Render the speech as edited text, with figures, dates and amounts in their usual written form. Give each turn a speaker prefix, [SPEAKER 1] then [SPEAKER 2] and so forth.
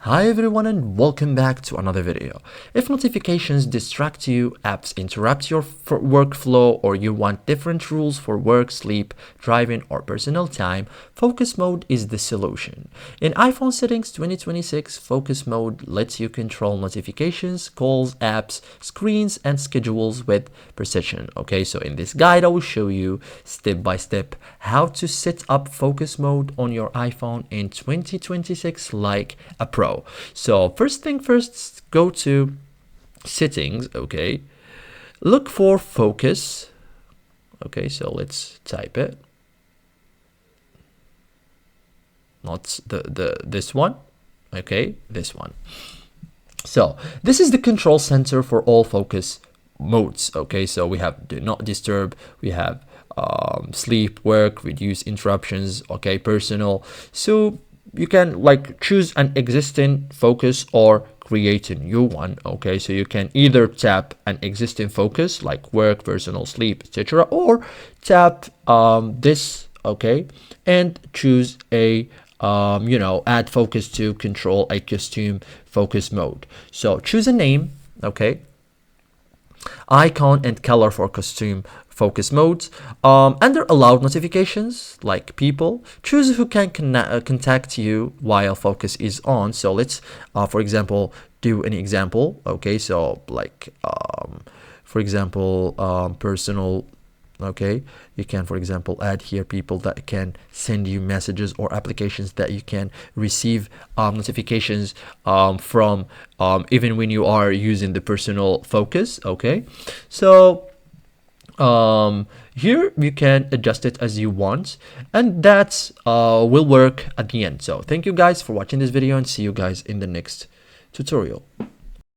[SPEAKER 1] Hi everyone and welcome back to another video. If notifications distract you, apps interrupt your workflow, or you want different rules for work, sleep, driving, or personal time, focus mode is the solution. In iPhone settings 2026, focus mode lets you control notifications, calls, apps, screens, and schedules with precision. Okay, so in this guide, I will show you step by step how to set up focus mode on your iPhone in 2026 like a pro. So first thing first, go to settings. Okay, look for focus. Okay, so let's type it, not this one. Okay, this one. So this is the control center for all focus modes. Okay, so we have do not disturb, we have sleep, work, reduce interruptions, okay, personal. So you can like choose an existing focus or create a new one. Okay, so you can either tap an existing focus like work, personal, sleep, etc., or tap this, okay, and choose a add focus to control a custom focus mode. So choose a name, okay, icon and color for custom focus modes. Under allowed notifications, like people, choose who can contact you while focus is on. So let's for example do an example. Okay, so like for example personal. Okay, you can for example add here people that can send you messages or applications that you can receive notifications from even when you are using the personal focus. Okay, so here you can adjust it as you want, and that will work at the end. So thank you guys for watching this video, and see you guys in the next tutorial.